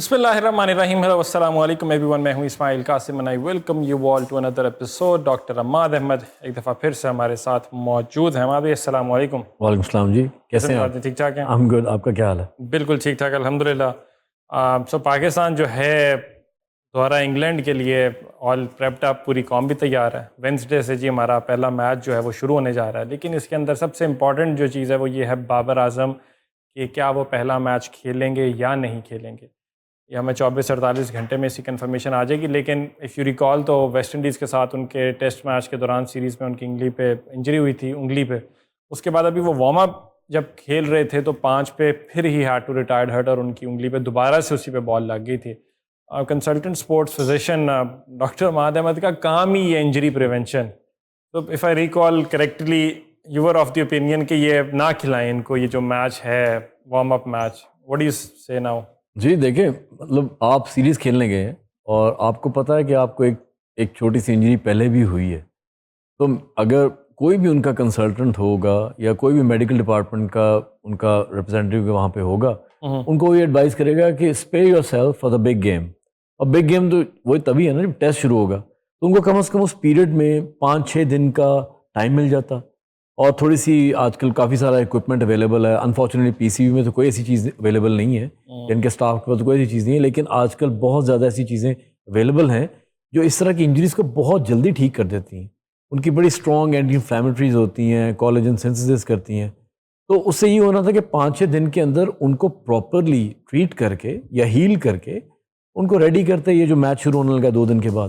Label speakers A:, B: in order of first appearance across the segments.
A: بسم اللہ الرحمن الرحیم. ہیلو السلام علیکم ایوری ون. میں ہوں Ismail Qasim and I welcome you all to another episode. Doctor Imad Ahmed ایک دفعہ پھر سے ہمارے ساتھ موجود ہیں. عماد بھائی السلام علیکم.
B: وعلیکم السلام جی، کیسے ہیں آپ؟
A: ٹھیک ٹھاک ہیں؟
B: I'm good. آپ کا کیا حال ہے؟
A: بالکل ٹھیک ٹھاک الحمدللہ. سو پاکستان جو ہے دوبارہ انگلینڈ کے لیے آل پریپڈ اپ، پوری قوم بھی تیار ہے. وینسڈے سے جی ہمارا پہلا میچ جو ہے وہ شروع ہونے جا رہا ہے، لیکن اس کے اندر سب سے امپورٹنٹ جو چیز ہے وہ یہ ہے بابر اعظم کہ کیا وہ پہلا میچ کھیلیں گے یا نہیں کھیلیں گے. یہ ہمیں 24-48 گھنٹے میں اس کی کنفرمیشن آ جائے گی. لیکن اف یو ریکال تو ویسٹ انڈیز کے ساتھ ان کے ٹیسٹ میچ کے دوران سیریز میں ان کی انگلی پہ انجری ہوئی تھی، انگلی پہ. اس کے بعد ابھی وہ وارم اپ جب کھیل رہے تھے تو 5 پہ پھر ہی ہیڈ ٹو ریٹائرڈ ہرٹ اور ان کی انگلی پہ دوبارہ سے اسی پہ بال لگ گئی تھی. Consultant sports physician doctor Imad Ahmed کا کام ہی یہ انجری پریونشن. تو if I recall correctly you are of the opinion کہ یہ نہ کھلائیں ان کو یہ جو میچ ہے warm up match. What do you سے ناؤ؟
B: جی دیکھیں، مطلب آپ سیریز کھیلنے گئے ہیں اور آپ کو پتہ ہے کہ آپ کو ایک چھوٹی سی انجری پہلے بھی ہوئی ہے. تو اگر کوئی بھی ان کا کنسلٹنٹ ہوگا یا کوئی بھی میڈیکل ڈپارٹمنٹ کا ان کا ریپرزینٹیو وہاں پہ ہوگا، ان کو یہ ایڈوائز کرے گا کہ spare yourself for the big game. اور بگ گیم تو وہی تبھی ہے نا جب ٹیسٹ شروع ہوگا. تو ان کو کم از کم اس پیریڈ میں 5-6 دن کا ٹائم مل جاتا. اور تھوڑی سی آج کل کافی سارا اکوپمنٹ اویلیبل ہے. انفارچونیٹلی پی سی بی میں تو کوئی ایسی چیز اویلیبل نہیں ہے، ان کے اسٹاف کے پاس تو کوئی ایسی چیز نہیں ہے. لیکن آج کل بہت زیادہ ایسی چیزیں اویلیبل ہیں جو اس طرح کی انجریز کو بہت جلدی ٹھیک کر دیتی ہیں. ان کی بڑی اسٹرانگ اینٹی انفلیمیٹریز ہوتی ہیں، کولیجن سنتھسس کرتی ہیں. تو اس سے یہ ہونا تھا کہ 5-6 دن کے اندر ان کو پراپرلی ٹریٹ کر کے یا ہیل کر کے ان کو ریڈی کرتے یہ جو میچ شروع ہونے لگا 2 دن کے بعد.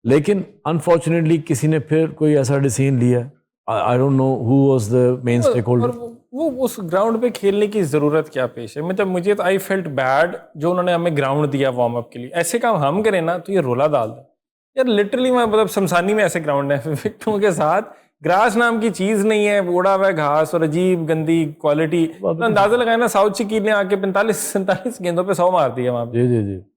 B: لیکن انفارچونیٹلی کسی نے پھر کوئی ایسا ڈیسیژن لیا. I don't know who was the main stakeholder.
A: وہ اس گراؤنڈ پہ کھیلنے کی ضرورت کیا پیش ہے؟ مطلب مجھے تو آئی فیلٹ بیڈ جو انہوں نے ہمیں گراؤنڈ دیا وارم اپ کے لیے. ایسے کام ہم کریں نا تو یہ رولا ڈال دیں یار. لٹرلی میں مطلب شمشانی میں ایسے گراؤنڈ ہیں وکٹوں کے ساتھ گراس نام کی چیز نہیں ہے، اڑا ہوا ہے گھاس اور عجیب گندی کوالٹی. اندازہ لگائے نا ساؤتھ چکیل نے آ کے 45-47 گیندوں پہ 100 مار دیا وہاں پہ.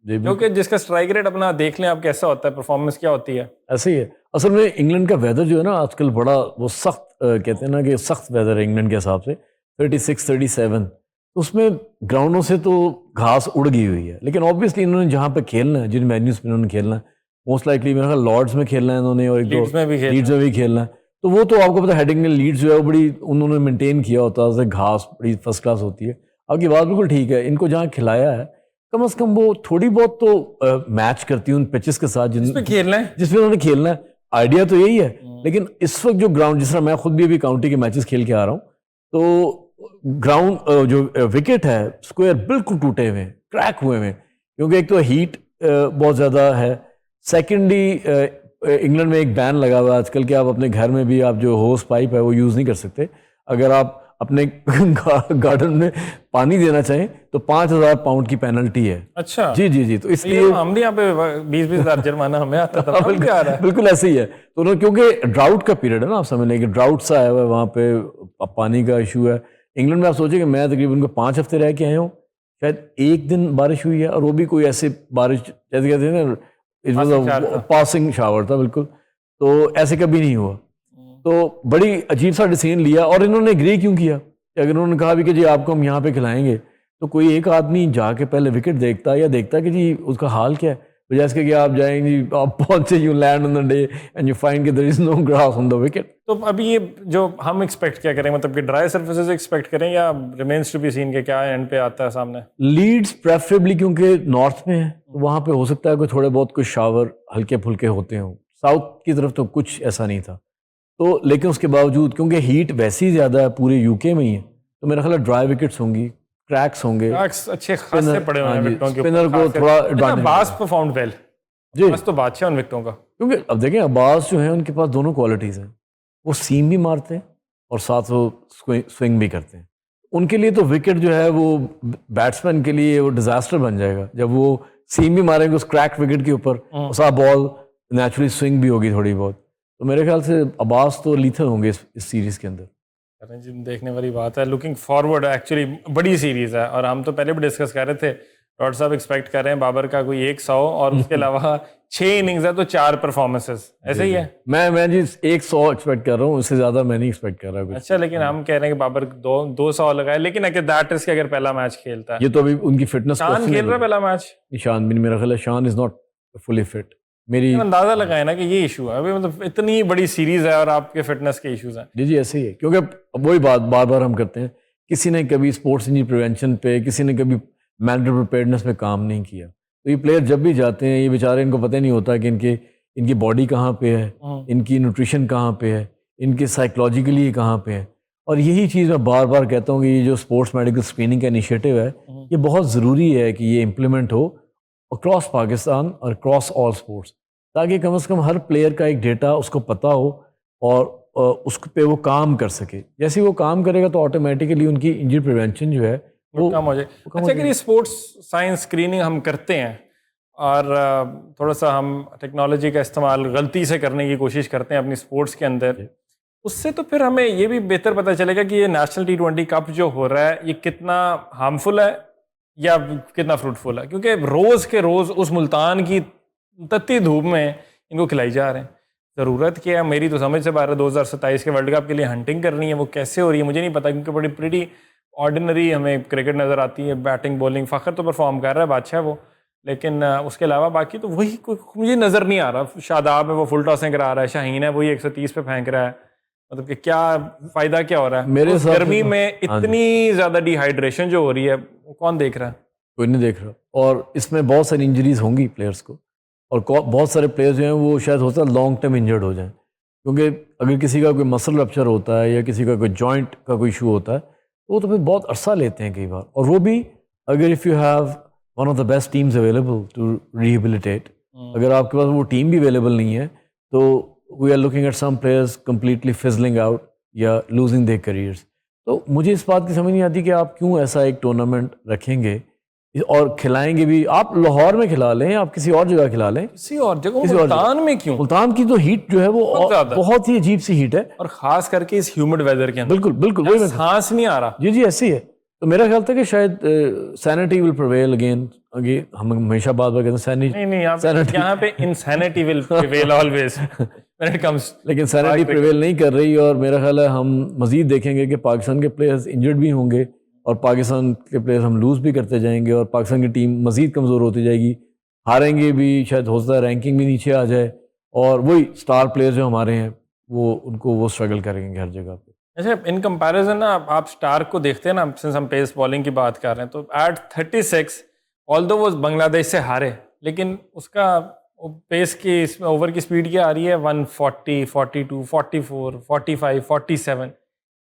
B: جی
A: جو کہ جس کا اسٹرائک ریٹ اپنا دیکھ لیں آپ کیسا ہوتا ہے، پرفارمنس کیا ہوتی ہے.
B: ایسے ہی ہے. اصل میں انگلینڈ کا ویدر جو ہے نا آج کل بڑا وہ سخت کہتے ہیں نا کہ سخت ویدر ہے انگلینڈ کے حساب سے. 36-37 اس میں گراؤنڈوں سے تو گھاس اڑ گئی ہوئی ہے. لیکن آبویسلی انہوں نے جہاں پہ کھیلنا ہے، جن وینیوز پہ انہوں نے کھیلنا ہے، موسٹ لائکلی میرا خیال لارڈس میں کھیلنا ہے انہوں نے، اور
A: لیڈز میں
B: بھی کھیلنا ہے. تو وہ تو آپ کو پتا ہیڈنگ نے لیڈز جو ہے وہ بڑی انہوں نے مینٹین کیا ہوتا ہے، گھاس بڑی فرسٹ کلاس ہوتی ہے. آپ کی بات بالکل ٹھیک ہے. ان کو جہاں کھلایا ہے کم از کم وہ تھوڑی بہت تو میچ کرتی ہیں ان پچز کے ساتھ جس پہ انہوں نے کھیلنا ہے. آئیڈیا تو یہی ہے. لیکن اس وقت جو گراؤنڈ، جس طرح میں خود بھی ابھی کاؤنٹی کے میچز کھیل کے آ رہا ہوں، تو گراؤنڈ جو وکٹ ہے اسکوائر بالکل ٹوٹے ہوئے ہیں، کریک ہوئے ہوئے ہیں. کیونکہ ایک تو ہیٹ بہت زیادہ ہے. سیکنڈلی انگلینڈ میں ایک بین لگا ہوا ہے آج کل کہ آپ اپنے گھر میں بھی آپ جو ہوس پائپ ہے وہ یوز نہیں کر سکتے. اگر آپ اپنے گارڈن میں پانی دینا چاہیں تو 5,000 پاؤنڈ کی پینلٹی ہے.
A: اچھا
B: جی تو اس لیے
A: ہم بھی یہاں پہ 20,000 جرمانہ ہمیں آتا تھا.
B: بالکل ایسے ہی ہے. تو کیونکہ ڈراؤٹ کا پیریڈ ہے نا، آپ سمجھ لیں کہ ڈراؤٹ سا آیا ہوا ہے وہاں پہ، پانی کا ایشو ہے. انگلینڈ میں آپ سوچیں کہ میں تقریباً 5 ہفتے رہ کے آئے ہوں، شاید 1 دن بارش ہوئی ہے، اور وہ بھی کوئی ایسے بارش جیسے کہتے ہیں نا پاسنگ شاور تھا بالکل. تو ایسے کبھی نہیں ہوا. تو بڑی عجیب سا ڈیسیژن لیا. اور انہوں نے اگری کیوں کیا کہ اگر انہوں نے کہا بھی کہ جی آپ کو ہم یہاں پہ کھلائیں گے تو کوئی ایک آدمی جا کے پہلے وکٹ دیکھتا یا دیکھتا کہ جی اس کا حال کیا ہے، بجائے اس کے کہ آپ جائیں جی آپ پہنچے you land on the day and you find کہ there is know grass on the wicket.
A: تو ابھی یہ جو ہم ایکسپیکٹ کیا کریں، مطلب کہ ڈرائی سرفیسز ایکسپیکٹ کریں یا ریمینس ٹو بی سین کے کیا اینڈ پہ آتا ہے سامنے؟
B: لیڈز پریفریبلی کیونکہ نارتھ میں ہے، وہاں پہ ہو سکتا ہے کوئی تھوڑے بہت کچھ شاور ہلکے پھلکے ہوتے ہوں. ساؤتھ کی طرف تو کچھ ایسا نہیں تھا. تو لیکن اس کے باوجود کیونکہ ہیٹ ویسی زیادہ ہے پورے یو کے میں ہی ہے، تو میرا خیال ہے ڈرائی وکٹس ہوں گی، کریکس ہوں گے،
A: اچھے خاصے پڑے ہوئے ہیں وکٹوں کے
B: اسپنر کو تھوڑا ایڈوانٹیج.
A: عباس پرفارمڈ ویل.
B: جی
A: بس تو بادشاہ ان وکٹوں کا.
B: کیونکہ اب دیکھیں عباس جو ہیں ان کے پاس دونوں کوالٹیز ہیں. وہ سیم بھی مارتے ہیں اور ساتھ وہ سوئنگ بھی کرتے ہیں. ان کے لیے تو وکٹ جو ہے وہ بیٹسمین کے لیے وہ ڈیزاسٹر بن جائے گا جب وہ سیم بھی ماریں گے اس کریک وکٹ کے اوپر، ساتھ بال نیچرلی سوئنگ بھی ہوگی تھوڑی بہت. تو میرے خیال سے عباس تو لیتھل ہوں گے اس سیریز کے اندر.
A: دیکھنے والی بات ہے. لوکنگ فارورڈ ایکچولی بڑی سیریز ہے. اور ہم تو پہلے بھی ڈسکس کر رہے تھے، ڈاکٹر صاحب ایکسپیکٹ کر رہے ہیں بابر کا کوئی 100 اور اس کے علاوہ 6 اننگز ہے تو 4 پرفارمنسز ایسے ہی ہے.
B: میں جی 100 ایکسپیکٹ کر رہا ہوں, اس سے زیادہ میں نہیں ایکسپیکٹ کر رہا کچھ.
A: اچھا لیکن ہم کہہ رہے ہیں کہ بابر 200 لگائے, لیکن اگر دیٹ از کہ اگر پہلا میچ کھیلتا ہے
B: یہ تو ابھی ان کی فٹنس.
A: شان کھیل رہا ہے پہلا میچ.
B: شان بھی میرا خیال ہے شان از ناٹ فلی فٹ. میری
A: اندازہ لگائے نا کہ یہ ایشو ہے ابھی, مطلب اتنی بڑی سیریز ہے اور آپ کے فٹنس کے ایشوز ہیں.
B: جی ایسے ہی ہے, کیونکہ وہی بات بار بار ہم کرتے ہیں, کسی نے کبھی اسپورٹس انجری پریونشن پہ, کسی نے کبھی مینٹل پریپیئرنس پہ کام نہیں کیا. تو یہ پلیئر جب بھی جاتے ہیں یہ بیچارے ان کو پتہ نہیں ہوتا کہ ان کی باڈی کہاں پہ ہے, ان کی نیوٹریشن کہاں پہ ہے, ان کے سائیکولوجیکلی کہاں پہ ہے. اور یہی چیز میں بار بار کہتا ہوں کہ یہ جو اسپورٹس میڈیکل اسکریننگ کا انیشیٹو ہے یہ بہت ضروری ہے کہ یہ امپلیمنٹ ہو اکراس پاکستان اور اکراس آل اسپورٹس, تاکہ کم از کم ہر پلیئر کا ایک ڈیٹا اس کو پتہ ہو اور اس پہ وہ کام کر سکے. جیسے وہ کام کرے گا تو آٹومیٹیکلی ان کی انجری پریونشن جو ہے وہ
A: کم ہو جائے. اچھا اگر یہ اسپورٹس سائنس اسکریننگ ہم کرتے ہیں اور تھوڑا سا ہم ٹیکنالوجی کا استعمال غلطی سے کرنے کی کوشش کرتے ہیں اپنی اسپورٹس کے اندر, اس سے تو پھر ہمیں یہ بھی بہتر پتہ چلے گا کہ یہ نیشنل T20 کپ جو ہو رہا ہے یہ کتنا ہارمفل ہے یا کتنا فروٹفل ہے, کیونکہ روز کے روز اس ملتان کی تتی دھوپ میں ان کو کھلائی جا رہے ہیں. ضرورت کیا ہے میری تو سمجھ سے باہر ہے 2027 کے ورلڈ کپ کے لیے ہنٹنگ کرنی ہے, وہ کیسے ہو رہی ہے مجھے نہیں پتا, کیونکہ بڑی پریٹی آرڈینری ہمیں کرکٹ نظر آتی ہے. بیٹنگ بولنگ فخر تو پرفارم کر رہا ہے, بادشاہ وہ, لیکن اس کے علاوہ باقی تو وہی کوئی مجھے نظر نہیں آ رہا. شاداب ہے وہ فل ٹاسیں کرا رہا ہے, شاہین ہے وہی 130 پہ پھینک رہا ہے, مطلب کہ کیا فائدہ کیا ہو رہا ہے
B: میرے
A: گرمی میں اتنی زیادہ ڈی ہائیڈریشن جو ہو رہی ہے, وہ کون دیکھ رہا ہے؟
B: کوئی نہیں دیکھ رہا. اور اس میں بہت ساری انجریز ہوں گی پلیئرس کو, اور بہت سارے پلیئرز جو ہیں وہ شاید ہوتا ہے لانگ ٹرم انجرڈ ہو جائیں, کیونکہ اگر کسی کا کوئی مسل رپچر ہوتا ہے یا کسی کا کوئی جوائنٹ کا کوئی ایشو ہوتا ہے تو وہ تو پھر بہت عرصہ لیتے ہیں کئی بار. اور وہ بھی اگر if you have one of the best teams available to rehabilitate, اگر آپ کے پاس وہ ٹیم بھی اویلیبل نہیں ہے تو we are looking at some players completely fizzling out یا لوزنگ دیئر کیریئرز. تو مجھے اس بات کی سمجھ نہیں آتی کہ آپ کیوں ایسا ایک ٹورنامنٹ رکھیں گے اور کھلائیں گے بھی. آپ لاہور میں کھلا لیں, آپ کسی اور جگہ کھلا لیں,
A: کسی اور جگہ. ملتان میں کیوں؟
B: ملتان کی تو ہیٹ جو ہے وہ بہت ہی عجیب سی ہیٹ ہے,
A: اور خاص کر کے اس ہیومڈ ویدر کے اندر.
B: بالکل بالکل وہی
A: سانس نہیں آ رہا.
B: جی ایسی ہے. تو میرا خیال تھا کہ شاید سینٹی ول پریویل اگین. ہم ہمیشہ بات کہتے ہیں سینٹی,
A: نہیں یہاں پہ insanity will prevail always when it comes,
B: لیکن سینٹی پریویل نہیں کر رہی. اور میرا خیال ہے ہم مزید دیکھیں گے کہ پاکستان کے پلیئرز انجرڈ بھی ہوں گے اور پاکستان کے پلیئرز ہم لوز بھی کرتے جائیں گے, اور پاکستان کی ٹیم مزید کمزور ہوتی جائے گی, ہاریں گے بھی, شاید ہو سکتا ہے رینکنگ بھی نیچے آ جائے, اور وہی اسٹار پلیئر جو ہمارے ہیں وہ ان کو وہ اسٹرگل کریں گے ہر جگہ پہ.
A: اچھا ان کمپیریزن نا آپ اسٹارک کو دیکھتے ہیں نا, سنس ہم پیس بالنگ کی بات کر رہے ہیں, تو ایٹ 36 آلدو وہ بنگلہ دیش سے ہارے, لیکن اس کا پیس کی اوور کی سپیڈ کیا آ رہی ہے 140 42 44 45 47.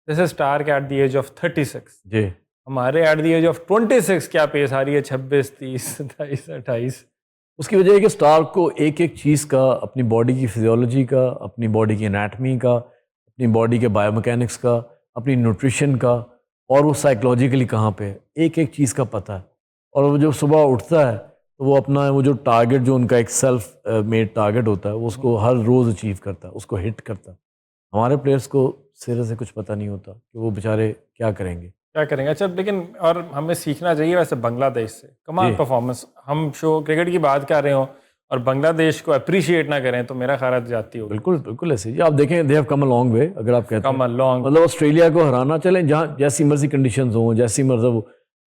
A: This is stark at the age of 36.
B: جی
A: ہمارے ایٹ دی ایج آف 26 کیا پیس آ رہی ہے 26 30 27 28.
B: اس کی وجہ ہے کہ اسٹارک کو ایک ایک چیز کا, اپنی باڈی کی فزیولوجی کا, اپنی باڈی کی انیٹمی کا, اپنی باڈی کے بایو میکینکس کا, اپنی نیوٹریشن کا, اور وہ سائیکولوجیکلی کہاں پہ ہے, ایک ایک چیز کا پتہ ہے. اور وہ جب صبح اٹھتا ہے تو وہ اپنا وہ جو ٹارگیٹ جو ان کا ایک سیلف میڈ ٹارگیٹ ہوتا ہے وہ اس کو ہر روز اچیو کرتا ہے, اس کو ہٹ کرتا ہے. ہمارے پلیئرس کو سرے سے کچھ پتہ نہیں ہوتا کہ وہ بیچارے کیا کریں گے. اچھا
A: لیکن اور ہمیں سیکھنا چاہیے ویسے بنگلہ دیش سے. کمال پرفارمنس, ہم شو کرکٹ کی بات کر رہے ہوں اور بنگلہ دیش کو اپریشیٹ نہ کریں تو میرا خیال جاتی ہو.
B: بالکل بالکل ایسے جی. آپ دیکھیں they have come a long way. اگر آپ کہتے ہیں
A: مطلب
B: آسٹریلیا کو ہرانا, چلیں جہاں جیسی مرضی کنڈیشنز ہوں, جیسی مرضی, وہ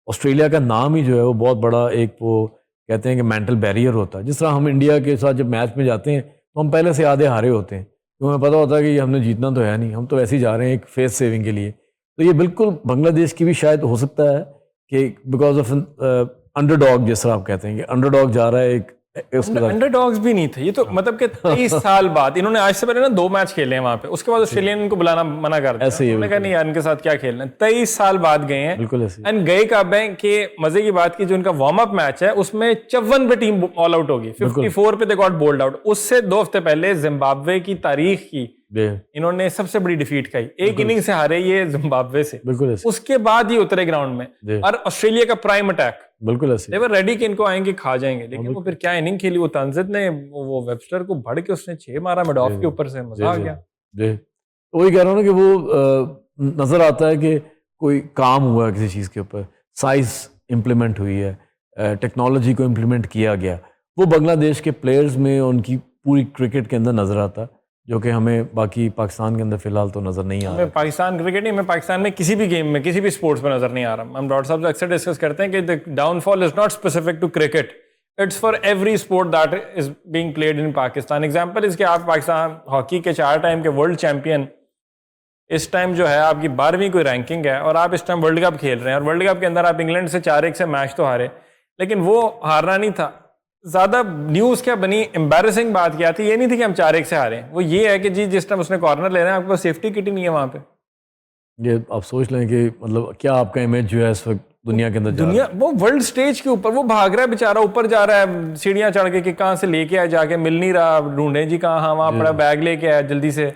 B: آسٹریلیا کا نام ہی جو ہے وہ بہت بڑا ایک وہ کہتے ہیں کہ مینٹل بیریئر ہوتا ہے. جس طرح ہم انڈیا کے ساتھ جب میچ میں جاتے ہیں تو ہم پہلے سے آدھے ہارے ہوتے ہیں, کیونکہ ہمیں پتہ ہوتا ہے کہ یہ ہم نے جیتنا تو ہے نہیں, ہم تو ایسے ہی جا رہے ہیں ایک فیس سیونگ کے لیے. تو یہ بالکل بنگلہ دیش کی بھی شاید ہو سکتا ہے کہ بیکاز آف انڈر ڈاگ, جس طرح آپ کہتے ہیں کہ انڈر ڈاگ جا رہا ہے ایک.
A: انڈر ڈاگز بھی نہیں تھے یہ تو, مطلب کہ 23 سال بعد انہوں نے, آج سے پہلے نا 2 میچ کھیلے ہیں وہاں پہ, اس کے بعد آسٹریلین ان کو بلانا منع کر دیا. انہوں نے کہا نہیں یار ان کے ساتھ کیا کھیلنا ہے. 23 سال بعد گئے ہیں,
B: بالکل ایسے.
A: اینڈ گئے کب ہیں کہ مزے کی بات کی جو ان کا وارم اپ میچ ہے اس میں 54 پہ ٹیم آل آؤٹ ہوگی, 54 پہ دے گاٹ بولڈ آؤٹ. اس سے 2 ہفتے پہلے زمبابوے کی تاریخ کی انہوں نے سب سے بڑی ڈیفیٹ کھائی, ایک اننگ سے ہارے یہ زمبابوے سے. اس کے بعد ہی اترے گراؤنڈ میں, اور آسٹریلیا کا پرائم اٹیک
B: بالکل ایسے
A: they were ready کہ ان کو آئیں گے کھا جائیں گے, لیکن وہ پھر کیا اننگ کھیلی, وہ تنزت نے وہ ویبسٹر کو بڑھ کے اس نے 6 مارا مڈ آف کے اوپر سے, مزہ آ گیا.
B: جی وہی کہہ رہا ہوں نا کہ وہ نظر آتا ہے کہ کوئی کام ہوا ہے کسی چیز کے اوپر, سائز امپلیمنٹ ہوئی ہے, ٹیکنالوجی کو امپلیمنٹ کیا گیا, وہ بنگلہ دیش کے پلیئرز میں ان کی پوری کرکٹ کے اندر نظر آتا ہے، جو کہ ہمیں باقی پاکستان کے اندر فی الحال تو نظر نہیں آ رہا.
A: ہمیں پاکستان کرکٹ نہیں، ہمیں پاکستان میں کسی بھی گیم میں کسی بھی اسپورٹس میں نظر نہیں آ رہا. ہم ڈاکٹر صاحب سے اکثر ڈسکس کرتے ہیں کہ downfall is not specific to cricket, it's for every sport that is being played in Pakistan. Example اس کے آپ پاکستان ہاکی کے 4 ٹائم کے ورلڈ چیمپئن، اس ٹائم جو ہے آپ کی 12ویں کوئی رینکنگ ہے اور آپ اس ٹائم ورلڈ کپ کھیل رہے ہیں، اور ورلڈ کپ کے اندر آپ انگلینڈ سے 4-1 سے میچ تو ہارے، لیکن وہ ہارنا نہیں تھا. زیادہ نیوز کیا بنی، امبیرسنگ بات کیا تھی، یہ نہیں تھی کہ ہم 4-1 سے ہارے، وہ یہ ہے کہ جی جس ٹائم اس نے کارنر لینا ہے آپ کے پاس سیفٹی کٹ ہی نہیں ہے وہاں پہ.
B: یہ آپ سوچ لیں کہ مطلب کیا آپ کا امیج جو ہے اس وقت دنیا کے اندر جا رہا ہے.
A: دنیا وہ ورلڈ سٹیج کے اوپر وہ بھاگ رہا ہے بیچارہ، اوپر جا رہا ہے سیڑھیاں چڑھ کے کہ کہاں سے لے کے آیا، جا کے مل نہیں رہا، ڈھونڈے جی کہاں، ہاں وہاں پڑا، بیگ لے کے آیا جلدی سے.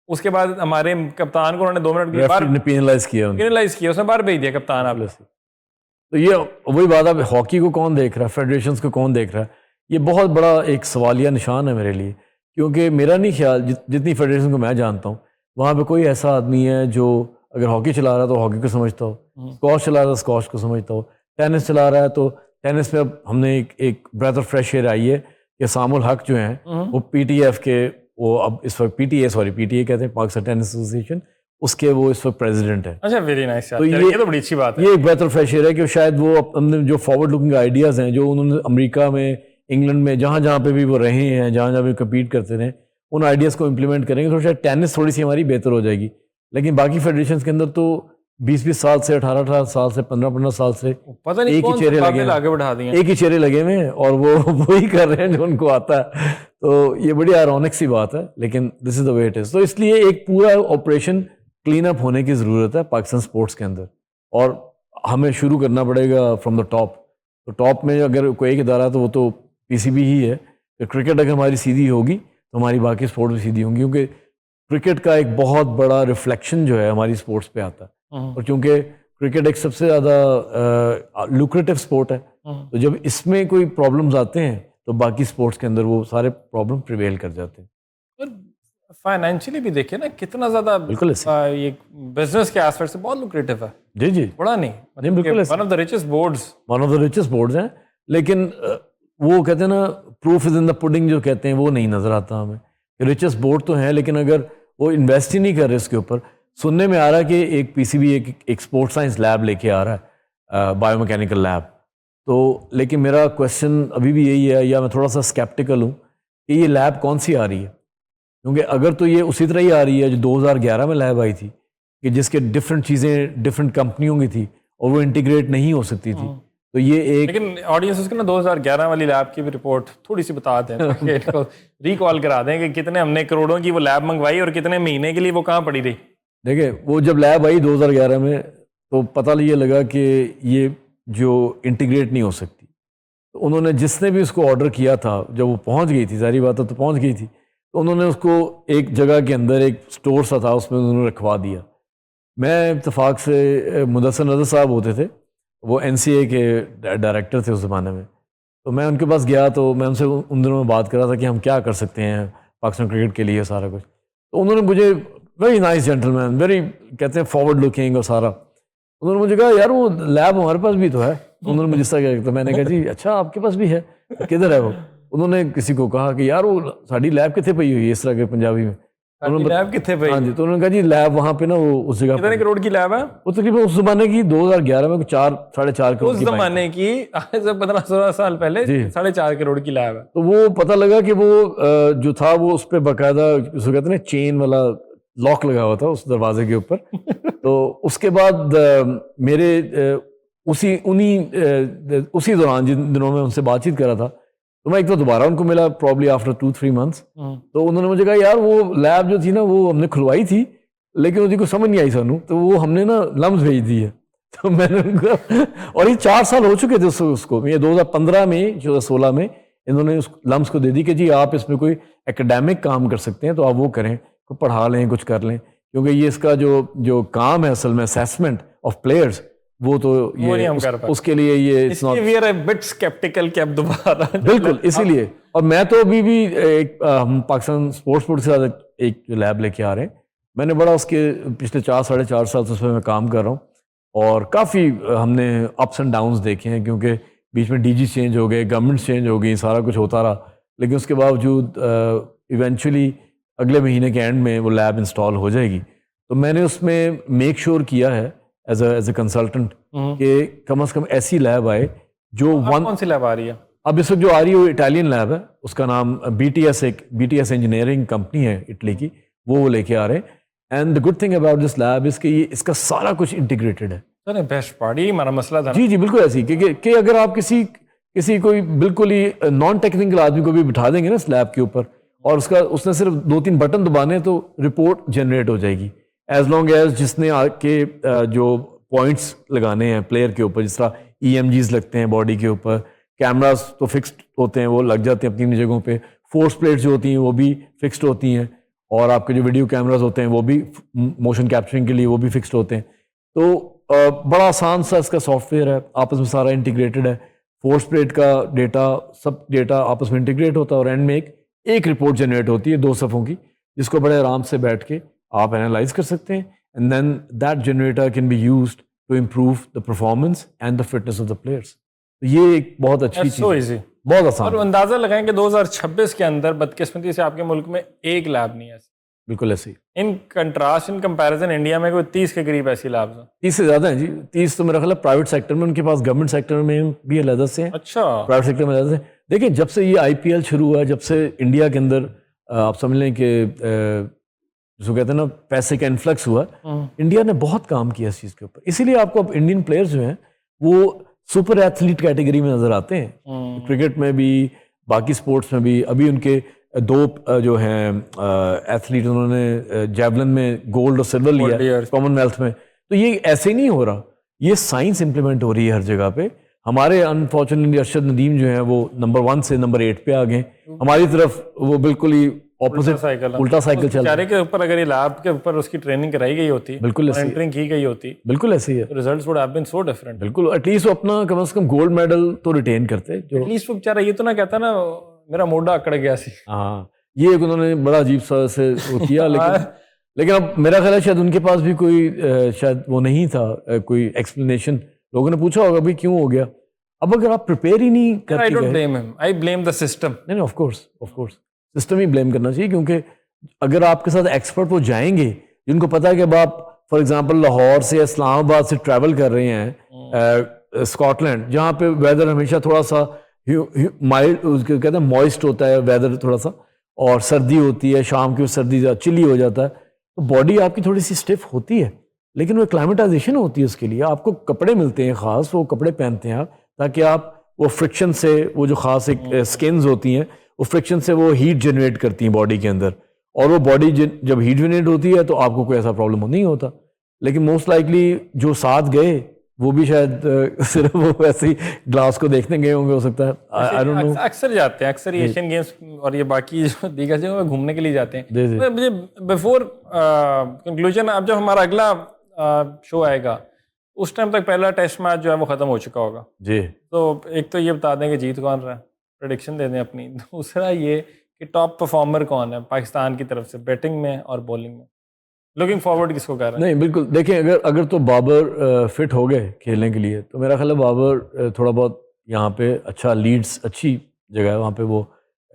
A: اس کے بعد ہمارے کپتان کو انہوں نے 2 منٹ کے بعد
B: ریفری نے پینلائز کیا
A: اس نے باہر بھیج دیا کپتان آپ.
B: تو یہ وہی بات ہے، ہاکی کو کون دیکھ رہا ہے، فیڈریشنز کو کون دیکھ رہا ہے. یہ بہت بڑا ایک سوالیہ نشان ہے میرے لیے، کیونکہ میرا نہیں خیال جتنی فیڈریشن کو میں جانتا ہوں وہاں پہ کوئی ایسا آدمی ہے جو اگر ہاکی چلا رہا ہے تو ہاکی کو سمجھتا ہو، اسکواش چلا رہا ہے اسکواش کو سمجھتا ہو، ٹینس چلا رہا ہے تو ٹینس میں اب ہم نے ایک breath of fresh year I ہے کہ سام الحق جو ہیں وہ پی ٹی ایف کے، وہ اب اس وقت پی ٹی اے کہتے ہیں، پاکستان ٹینس ایسوسیشن، اس کے وہ اس وقت پریزیڈنٹ ہے.
A: اچھا ویری نائس،
B: تو
A: یہ تو بڑی اچھی بات ہے.
B: یہ ایک بہتر فریش ایئر ہے کہ شاید وہ اپنے جو فارورڈ لوکنگ آئیڈیاز ہیں جو انہوں نے امریکہ میں، انگلینڈ میں، جہاں جہاں پہ بھی وہ رہے ہیں، جہاں جہاں بھی کمپیٹ کرتے رہے، ان آئیڈیاز کو امپلیمنٹ کریں گے تو شاید ٹینس تھوڑی سی ہماری بہتر ہو جائے گی. لیکن باقی فیڈریشنز کے اندر تو 20 سال سے، 18 سال سے، 15 سال سے
A: پتہ نہیں
B: ایک ہی چہرے لگے ہیں،
A: آگے بڑھا دیے،
B: ایک ہی چہرے لگے ہوئے ہیں اور وہ وہی کر رہے ہیں جو ان کو آتا ہے. تو یہ بڑی آئرونک سی بات ہے، لیکن دس از دا وے اٹ از. تو اس لیے ایک پورا آپریشن کلین اپ ہونے کی ضرورت ہے پاکستان سپورٹس کے اندر، اور ہمیں شروع کرنا پڑے گا فرام دا ٹاپ. تو ٹاپ میں اگر کوئی ایک ادارہ تو وہ تو پی سی بی ہی ہے. کہ کرکٹ اگر ہماری سیدھی ہوگی تو ہماری باقی سپورٹ بھی سیدھی ہوں گی، کیونکہ کرکٹ کا ایک بہت بڑا ریفلیکشن جو ہے ہماری سپورٹس پہ آتا ہے. اور چونکہ کرکٹ ایک سب سے زیادہ لوکریٹو سپورٹ ہے، تو جب اس میں کوئی پرابلمز آتے ہیں تو باقی سپورٹس کے اندر وہ سارے پرابلم پریویل کر جاتے ہیں.
A: فائنینشلی بھی دیکھیں نا کتنا زیادہ،
B: بالکل
A: یہ بزنس کے ایسپیکٹ سے بہت لوکریٹو ہے.
B: جی جی
A: بڑا نہیں،
B: بالکل
A: one of the richest
B: boards ہیں. لیکن وہ کہتے ہیں نا proof is in the pudding جو کہتے ہیں، وہ نہیں نظر آتا ہمیں. ریچسٹ بورڈ تو ہیں لیکن اگر وہ انویسٹ ہی نہیں کر رہے اس کے اوپر. سننے میں آ رہا ہے کہ ایک پی سی بی ایک اسپورٹ سائنس لیب لے کے آ رہا ہے، بایو میکینیکل لیب. تو لیکن میرا کویشچن ابھی بھی یہی ہے، یا میں تھوڑا سا اسکیپٹیکل ہوں کہ یہ لیب کون سی آ رہی ہے. کیونکہ اگر تو یہ اسی طرح ہی آ رہی ہے جو 2011 میں لیب آئی تھی، کہ جس کے ڈفرینٹ چیزیں ڈفرینٹ کمپنیوں کی تھی اور وہ انٹیگریٹ نہیں ہو سکتی تھی، تو یہ ایک،
A: لیکن آڈینس کو نا 2011 والی لیب کی بھی رپورٹ تھوڑی سی بتا دیں، ریکال کرا دیں کہ کتنے ہم نے کروڑوں کی وہ لیب منگوائی اور کتنے مہینے کے لیے وہ کہاں پڑی رہی.
B: دیکھیں وہ جب لیب آئی 2011 میں تو پتہ یہ لگا کہ یہ جو انٹیگریٹ نہیں ہو سکتی. تو انہوں نے جس نے بھی اس کو آرڈر کیا تھا، جب وہ پہنچ گئی تھی، ظاہری بات ہے تو پہنچ گئی تھی، تو انہوں نے اس کو ایک جگہ کے اندر ایک سٹور سا تھا اس میں انہوں نے رکھوا دیا. میں اتفاق سے مدثر نظر صاحب ہوتے تھے، وہ این سی اے کے ڈائریکٹر تھے اس زمانے میں، تو میں ان کے پاس گیا تو میں ان سے ان دنوں میں بات کر رہا تھا کہ ہم کیا کر سکتے ہیں پاکستان کرکٹ کے لیے سارا کچھ. تو انہوں نے مجھے، ویری نائس جینٹل مین، ویری کہتے ہیں فارورڈ لکنگ اور سارا، انہوں نے مجھے کہا یار وہ لیب ہمارے پاس بھی تو ہے. انہوں نے مجھ سے کہا، تو میں نے کہا جی اچھا آپ کے پاس بھی ہے، کدھر ہے وہ؟ انہوں نے کسی کو کہا کہ یار وہ ساری لیب کتنے پئی ہوئی ہے، اس طرح کے پنجابی میں.
A: لیب کتنے پئی؟
B: ہاں جی. تو انہوں نے کہا جی لیب وہاں پہ نا وہ اس جگہ
A: کتنے کروڑ کی لیب ہے؟
B: وہ تقریباً اس زمانے کی 2011 میں 4.5 کروڑ
A: اس زمانے کی، آج سے 15-16 سال پہلے 4.5 کروڑ کی لیب ہے.
B: تو وہ پتہ لگا کہ وہ جو تھا وہ اس پہ باقاعدہ اس کو کہتے ہیں چین والا لاک لگا ہوا تھا اس دروازے کے اوپر. تو اس کے بعد میرے اسی دوران جن دنوں میں ان سے بات چیت کر رہا تھا، تو میں ایک تو دوبارہ ان کو ملا پرابلی آفٹر 2-3 منتھس. تو انہوں نے مجھے کہا یار وہ لیب جو تھی نا وہ ہم نے کھلوائی تھی لیکن اس کو سمجھ نہیں آئی سانو، تو وہ ہم نے نا لمز بھیج دی ہے. تو میں نے ان کو، اور یہ 4 سال ہو چکے تھے اس کو، یہ 2015 میں 2016 میں انہوں نے اس لمز کو دے دی کہ جی آپ اس میں کوئی اکیڈیمک کام کر سکتے ہیں تو آپ وہ کریں، پڑھا لیں، کچھ کر لیں، کیونکہ یہ اس کا جو کام ہے اصل میں اسیسمنٹ آف پلیئرز، وہ تو یہ اس کے لیے یہ بالکل اسی لیے. اور میں تو ابھی بھی ہم پاکستان سپورٹس بورڈ کے ساتھ ایک لیب لے کے آ رہے ہیں. میں نے بڑا اس کے پچھلے 4-4.5 سال سے اس پہ میں کام کر رہا ہوں، اور کافی ہم نے اپس اینڈ ڈاؤنز دیکھے ہیں، کیونکہ بیچ میں ڈی جی چینج ہو گئے, گورنمنٹس چینج ہو گئی, سارا کچھ ہوتا رہا, لیکن اس کے باوجود ایونچولی اگلے مہینے کے اینڈ میں وہ لیب انسٹال ہو جائے گی. تو میں نے اس میں میک شیور کیا ہے ایز اے کنسلٹنٹ کہ کم از کم ایسی لیب آئے جو
A: کون سی لیب آ رہی ہے
B: اب اس وقت جو آ رہی ہے وہ اٹالین لیب ہے, اس کا نام B T S engineering company ہے اٹلی کی, وہ لے کے آ رہے ہیں. And the good thing about this lab is کہ اس کا سارا کچھ انٹیگریٹڈ ہے.
A: بیسٹ پارٹ یہی ہمارا مسئلہ تھا.
B: جی بالکل ایسی کہ اگر آپ کسی کوئی بالکل ہی نان ٹیکنیکل آدمی کو بھی بٹھا دیں گے نا اس لیب کے اوپر, اور اس نے صرف 2-3 بٹن دبانے تو رپورٹ جنریٹ ہو جائے گی. ایز لانگ ایز جس نے آ کے جو پوائنٹس لگانے ہیں پلیئر کے اوپر, جس طرح ای ایم جیز لگتے ہیں باڈی کے اوپر, کیمراز تو فکسڈ ہوتے ہیں, وہ لگ جاتے ہیں اپنی جگہوں پہ, فورس پلیٹس جو ہوتی ہیں وہ بھی فکسڈ ہوتی ہیں, اور آپ کے جو ویڈیو کیمراز ہوتے ہیں وہ بھی موشن کیپچرنگ کے لیے وہ بھی فکسڈ ہوتے ہیں. تو بڑا آسان سا اس کا سافٹ ویئر ہے, آپس میں سارا انٹیگریٹڈ ہے, فورس پلیٹ کا ڈیٹا سب ڈیٹا آپس میں انٹیگریٹ ہوتا ہے, اور اینڈ میں ایک رپورٹ جنریٹ ہوتی ہے 2 صفحوں کی, جس کو بڑے آرام سے بیٹھ کے آپ انالائز کر سکتے ہیں. And then that generator can be used to improve the performance and the fitness of the players. یہ ایک بہت اچھی چیز ہے, بہت آسان.
A: اور اندازہ لگائیں کہ 2026 کے اندر بدقسمتی سے آپ کے ملک میں ایک لیب نہیں ہے.
B: بالکل ایسے ہی.
A: In contrast in comparison India میں کوئی 30 کے قریب ایسی لیبز ہیں.
B: 30 سے زیادہ ہیں جی. 30 تو میرا خیال ہے پرائیویٹ سیکٹر میں, ان کے پاس گورنمنٹ سیکٹر میں بھی علیحدہ سے ہیں,
A: اچھا
B: پرائیویٹ سیکٹر میں علیحدہ سے. دیکھیں جب سے یہ IPL شروع ہوا ہے, جب سے انڈیا کے اندر آپ سمجھ لیں کہ جس کو کہتے ہیں نا پیسے کا انفلکس ہوا, انڈیا نے بہت کام کیا اس چیز کے اوپر. اسی لیے آپ کو اب انڈین پلیئرز جو ہیں وہ سپر ایتھلیٹ کیٹیگری میں نظر آتے ہیں, کرکٹ میں بھی باقی سپورٹس میں بھی. ابھی ان کے 2 جو ہیں ایتھلیٹ, انہوں نے جیولن میں گولڈ اور سلور لیا کامن ویلتھ میں. تو یہ ایسے نہیں ہو رہا, یہ سائنس امپلیمنٹ ہو رہی ہے ہر جگہ پہ. ہمارے انفارچونیٹلی ارشد ندیم جو ہیں وہ نمبر 1 سے نمبر 8 پہ آ گئے. ہماری طرف وہ بالکل ہی اپوزٹ الٹا سائیکل چل رہا ہے.
A: کے اوپر اگر یہ لیب کے اوپر اس کی ٹریننگ کرائی گئی ہوتی,
B: بالکل
A: مانیٹرنگ کی گئی ہوتی,
B: بالکل ایسے ہی ہے,
A: results would have been so different.
B: بالکل. ایٹ لیسٹ وہ اپنا کم از کم گولڈ میڈل تو ریٹین کرتے. جو
A: ایٹ لیسٹ وہ بیچارہ یہ تو نہ کہتا نا میرا موڈا اکڑ گیا سی.
B: ہاں یہ ایک انہوں نے بڑا عجیب سا سے وہ کیا, لیکن اب میرا خیال ہے شاید ان کے پاس بھی کوئی شاید وہ نہیں تھا کوئی ایکسپلینیشن. لوگوں نے پوچھا ہوگا بھی کیوں ہو گیا. اب اگر آپ پریپیئر ہی نہیں کرتے,
A: I don't blame him, I blame the system.
B: نہیں of course system he blame کرنا چاہیے, کیونکہ اگر آپ کے ساتھ ایکسپرٹ وہ جائیں گے جن کو پتا ہے کہ اب آپ فار ایگزامپل لاہور سے اسلام آباد سے ٹریول کر رہے ہیں اسکاٹ لینڈ, جہاں پہ ویدر ہمیشہ تھوڑا سا مائلڈ کہتے ہیں موئسٹ ہوتا ہے ویدر تھوڑا سا, اور سردی ہوتی ہے, شام کی سردی چلی ہو جاتا ہے, تو باڈی آپ کی تھوڑی سی اسٹف ہوتی ہے. لیکن وہ کلائمیٹائزیشن ہوتی ہے, اس کے لیے آپ کو کپڑے ملتے ہیں خاص, وہ کپڑے پہنتے ہیں آپ تاکہ آپ وہ فرکشن سے وہ جو خاص ایک اسکنز ہوتی ہیں وہ فرکشن سے وہ ہیٹ جنریٹ کرتی ہیں باڈی کے اندر, اور وہ باڈی جب ہیٹ جنریٹ ہوتی ہے تو آپ کو کوئی ایسا پرابلم نہیں ہوتا. لیکن موسٹ لائکلی جو ساتھ گئے وہ بھی شاید صرف وہ ویسے ہی گلاس کو دیکھنے گئے ہوں گے, ہو سکتا ہے.
A: اکثر جاتے ہیں, اکثر ایشین گیمز اور یہ باقی جو دیگر جگہوں میں گھومنے کے لیے جاتے ہیں. مجھے بیفور کنکلوژن, اب جب ہمارا اگلا شو آئے گا اس ٹائم تک پہلا ٹیسٹ میچ جو ہے وہ ختم ہو چکا ہوگا
B: جی.
A: تو ایک تو یہ بتا دیں کہ جیت کون رہا ہے, پریڈکشن دے دیں اپنی. دوسرا یہ کہ ٹاپ پرفارمر کون ہے پاکستان کی طرف سے بیٹنگ میں اور بولنگ میں. لوکنگ فارورڈ کس کو کہہ رہے ہیں؟
B: نہیں بالکل, دیکھیں اگر تو بابر فٹ ہو گئے کھیلنے کے لیے تو میرا خیال ہے بابر تھوڑا بہت یہاں پہ اچھا لیڈس اچھی جگہ ہے, وہاں پہ وہ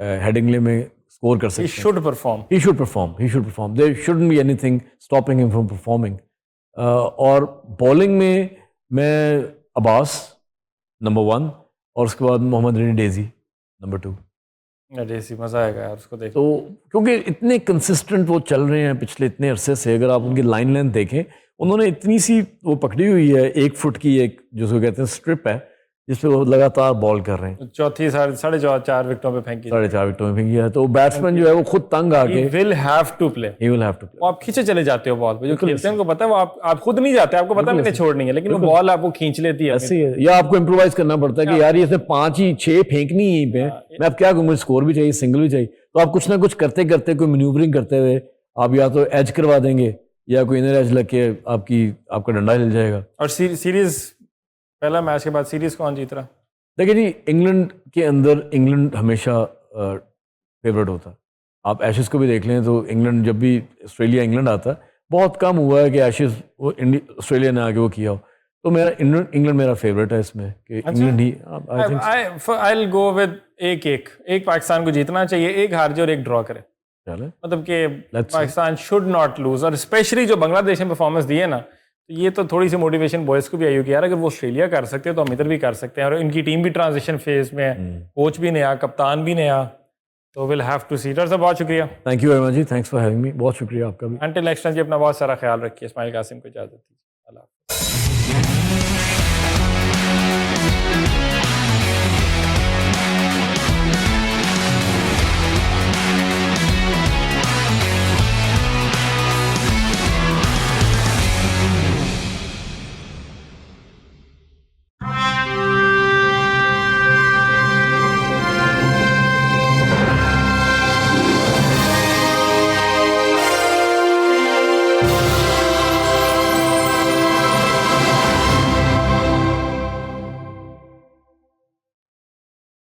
B: ہیڈنگلے میں اسکور کر سکتے ہیں.
A: He should perform.
B: He should perform. There shouldn't be anything stopping him from performing. اور بولنگ میں عباس نمبر 1 اور اس کے بعد محمد رینی ڈیزی نمبر 2.
A: ڈیزی مزہ آئے گا یار اس کو دیکھ.
B: تو کیونکہ اتنے کنسسٹنٹ وہ چل رہے ہیں پچھلے اتنے عرصے سے, اگر آپ ان کی لائن لینتھ دیکھیں, انہوں نے اتنی سی وہ پکڑی ہوئی ہے 1 فٹ کی ایک جس کو کہتے ہیں اسٹرپ ہے, جس پہ وہ لگاتار بال کر رہے ہیں.
A: چوتھی 4.5 وکٹوں پہ پھینکی,
B: 4.5 وکٹوں میں پھینکی ہے. تو بیٹسمین جو ہے وہ خود تنگ آ کے
A: ول ہیو ٹو پلے. وہ آپ کھینچے چلے جاتے ہو بال پہ, جو کھیلتے ہیں ان کو پتا ہے وہ آپ خود نہیں جاتے, آپ کو پتا ہے میں نے چھوڑنی ہے, لیکن وہ بال آپ کو کھینچ لیتی ہے.
B: ایسے ہی ہے, یا آپ کو امپرووائز کرنا پڑتا ہے کہ یار یہ 5 ہی 6 پھینکنی ہی پہ, میں اب کیا کروں, مجھے اسکور بھی چاہیے, سنگل بھی چاہیے. تو آپ کچھ نہ کچھ کرتے کرتے کوئی مینیورنگ کرتے ہوئے آپ یا تو ایج کروا دیں گے یا کوئی انر ایج لگ کے آپ کا ڈنڈا ہل جائے گا.
A: اور سیریز پہلا میچ کے بعد سیریز کون جیت رہا؟
B: دیکھیں جی, انگلینڈ کے اندر انگلینڈ ہمیشہ فیوریٹ ہوتا ہے. آپ ایشز کو بھی دیکھ لیں تو انگلینڈ جب بھی آسٹریلیا انگلینڈ آتا ہے, بہت کم ہوا ہے کہ ایشز وہ آسٹریلیا نے آ کے وہ کیا ہو. تو میرا انگلینڈ میرا فیوریٹ ہے اس میں کہ England he
A: I'll go with ایک پاکستان کو جیتنا چاہیے, ایک ہار جائے اور ایک ڈرا کرے.
B: چلے
A: مطلب کہ پاکستان شوڈ ناٹ لوز, اور اسپیشلی جو بنگلہ دیش نے پرفارمنس دی ہے نا, تو یہ تو تھوڑی سی موٹیویشن بوائز کو بھی آئی ہو کہ یار اگر وہ آسٹریلیا کر سکتے ہیں تو ہم ادھر بھی کر سکتے ہیں. اور ان کی ٹیم بھی ٹرانزیشن فیز میں ہے, کوچ بھی نیا, کپتان بھی نیا, تو will have to see. Doctor صاحب بہت شکریہ.
B: تھینک یو ویری مچ جی, تھینکس فار ہیونگ می. بہت شکریہ آپ کا بھی.
A: انٹل نیکسٹ ٹائم جی, اپنا بہت سارا خیال رکھیے. اسماعیل قاسم کو اجازت دیجیے. اللہ حافظ.